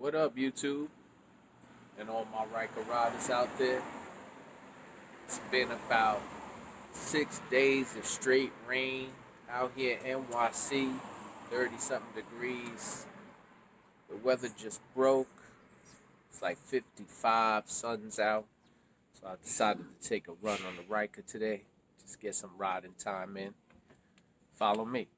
What up, YouTube? And all my Ryker riders out there. It's been about 6 days of straight rain out here in NYC, 30 something degrees. The weather just broke. It's like 55, sun's out. So I decided to take a run on the Ryker today. Just get some riding time in. Follow me.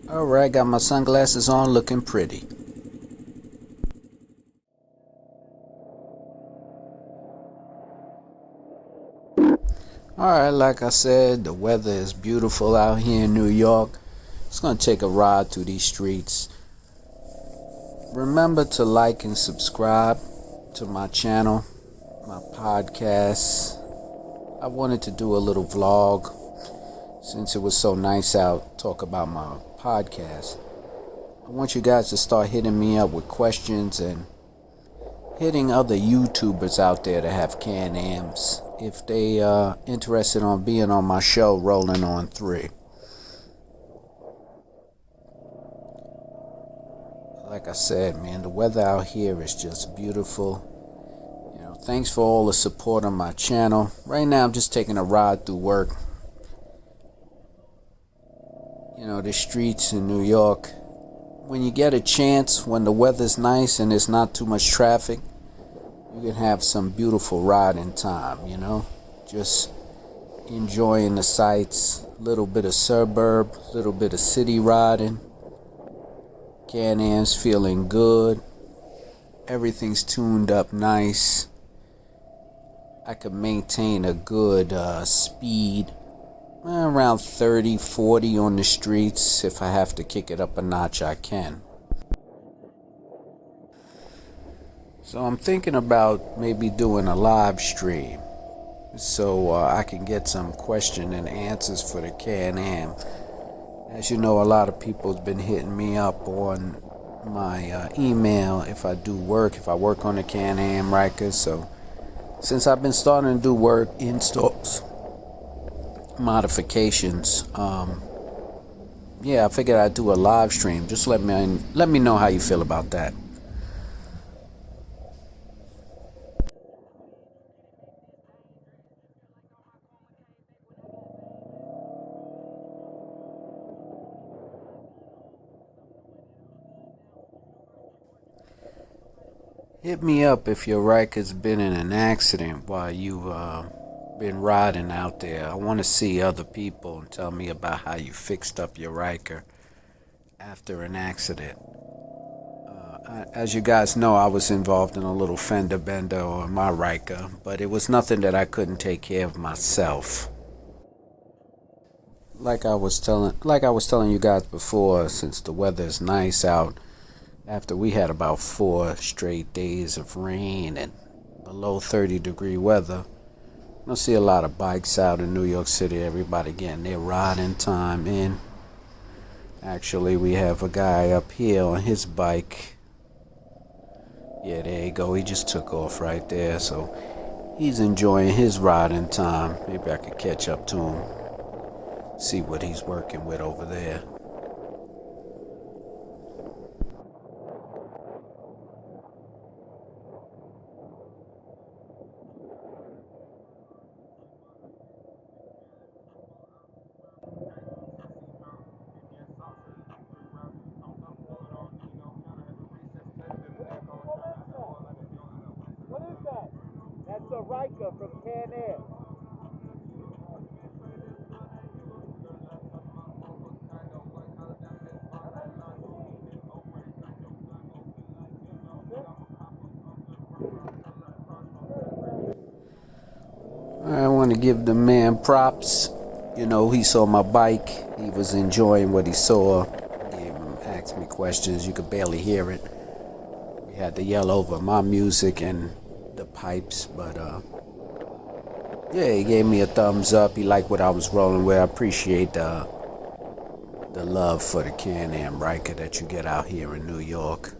Alright, got my sunglasses on, looking pretty. Alright, like I said, the weather is beautiful out here in New York. It's going to take a ride through these streets. Remember to like and subscribe to my channel, my podcast. I wanted to do a little vlog since it was so nice out, talk about my podcast. I want you guys to start hitting me up with questions and hitting other YouTubers out there that have Can-Ams if they are interested on being on my show, Rolling on 3. Like I said, man, the weather out here is just beautiful. Thanks for all the support on my channel. Right now I'm just taking a ride through work. The streets in New York, when you get a chance, when the weather's nice and there's not too much traffic, you can have some beautiful riding time, just enjoying the sights, a little bit of suburb, a little bit of city riding. Can-Am's feeling good. Everything's tuned up nice. I can maintain a good speed, around 30, 40 on the streets. If I have to kick it up a notch, I can. So I'm thinking about maybe doing a live stream so I can get some question and answers for the Can-Am. As you know, a lot of people have been hitting me up on my email if I work on the Am Ryker. So since I've been starting to do work, installs, modifications, I figured I'd do a live stream. Just let me know how you feel about that. Hit me up if your Ryker's been in an accident while you've been riding out there. I want to see other people and tell me about how you fixed up your Ryker after an accident. As you guys know, I was involved in a little fender bender on my Ryker, but it was nothing that I couldn't take care of myself. Like I was telling you guys before, since the weather is nice out, after we had about 4 straight days of rain and below 30-degree weather, I don't see a lot of bikes out in New York City. Everybody getting their riding time in. Actually, we have a guy up here on his bike. Yeah, there you go. He just took off right there. So he's enjoying his riding time. Maybe I could catch up to him, see what he's working with over there. What is that? That's a Ryker from Can-Am. I want to give the man props. He saw my bike. He was enjoying what he saw. Asked me questions. You could barely hear it. We had to yell over my music and the pipes, but he gave me a thumbs up. He liked what I was rolling with. I appreciate the love for the Am Ryker that you get out here in New York.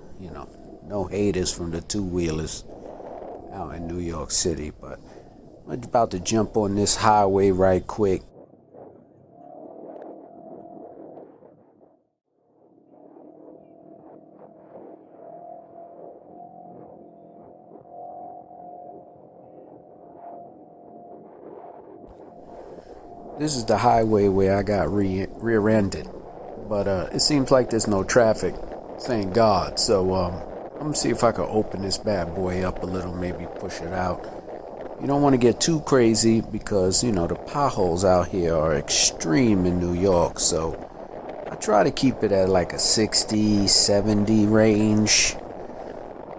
No haters from the two-wheelers out in New York City, but I'm about to jump on this highway right quick. This is the highway where I got rear-ended, but it seems like there's no traffic, thank God. So I'm gonna see if I can open this bad boy up a little, maybe push it out. You don't want to get too crazy because, you know, the potholes out here are extreme in New York. So I try to keep it at like a 60, 70 range.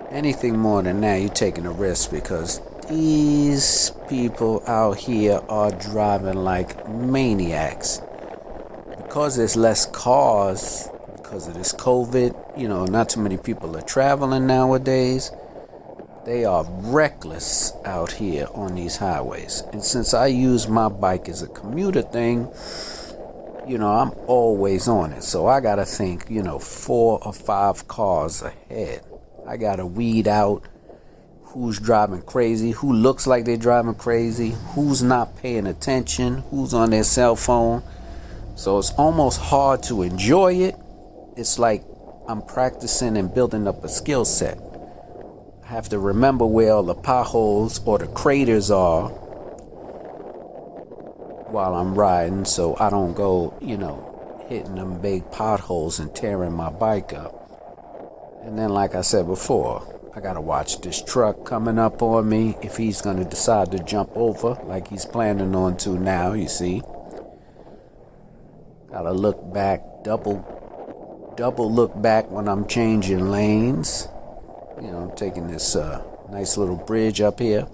Anything more than that, you're taking a risk because these people out here are driving like maniacs. Because there's less cars, because of this COVID, you know, not too many people are traveling nowadays. They are reckless out here on these highways. And since I use my bike as a commuter thing, you know, I'm always on it. So I gotta think, you know, 4 or 5 cars ahead. I gotta weed out who's driving crazy, who looks like they're driving crazy, who's not paying attention, who's on their cell phone. So it's almost hard to enjoy it. It's like I'm practicing and building up a skill set. I have to remember where all the potholes or the craters are while I'm riding, so I don't go, you know, hitting them big potholes and tearing my bike up. And then, like I said before, I gotta watch this truck coming up on me if he's gonna decide to jump over like he's planning on to now, you see. Gotta look back, double look back when I'm changing lanes. You know, I'm taking this nice little bridge up here,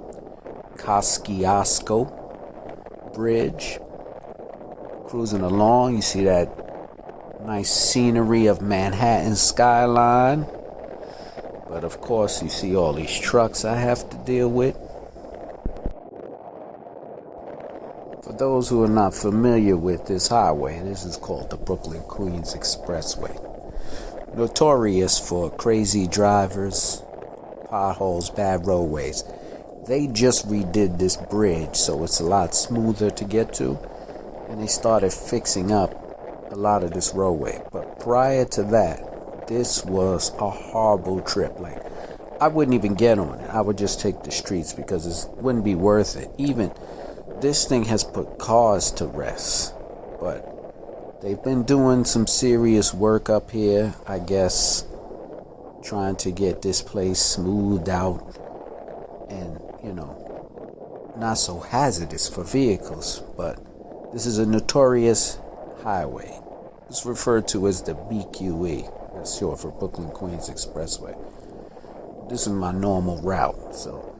Kosciuszko Bridge. Cruising along, you see that nice scenery of Manhattan skyline. But of course, you see all these trucks I have to deal with. For those who are not familiar with this highway, this is called the Brooklyn-Queens Expressway. Notorious for crazy drivers, potholes, bad roadways. They just redid this bridge, so it's a lot smoother to get to, and they started fixing up a lot of this roadway. But prior to that, this was a horrible trip. Like, I wouldn't even get on it. I would just take the streets because it wouldn't be worth it. Even this thing has put cars to rest, but they've been doing some serious work up here, I guess, trying to get this place smoothed out and, you know, not so hazardous for vehicles. But this is a notorious highway. It's referred to as the BQE. That's short for Brooklyn-Queens Expressway. This is my normal route, so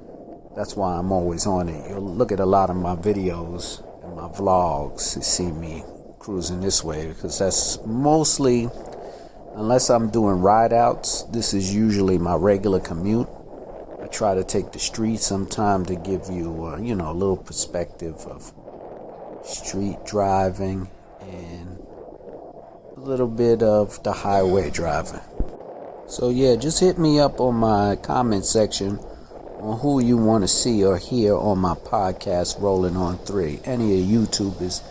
that's why I'm always on it. You'll look at a lot of my videos and my vlogs to see me cruising this way, because that's mostly, unless I'm doing ride outs, this is usually my regular commute. I try to take the street sometime to give you you know, a little perspective of street driving and a little bit of the highway driving. So yeah, just hit me up on my comment section on who you want to see or hear on my podcast Rolling on 3. Any of the YouTubers,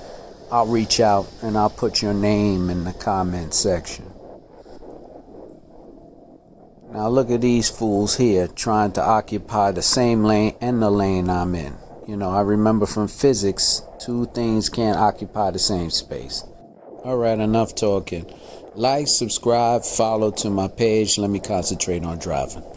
I'll reach out and I'll put your name in the comment section. Now look at these fools here trying to occupy the same lane and the lane I'm in. You know, I remember from physics, 2 things can't occupy the same space. Alright, enough talking. Like, subscribe, follow to my page. Let me concentrate on driving.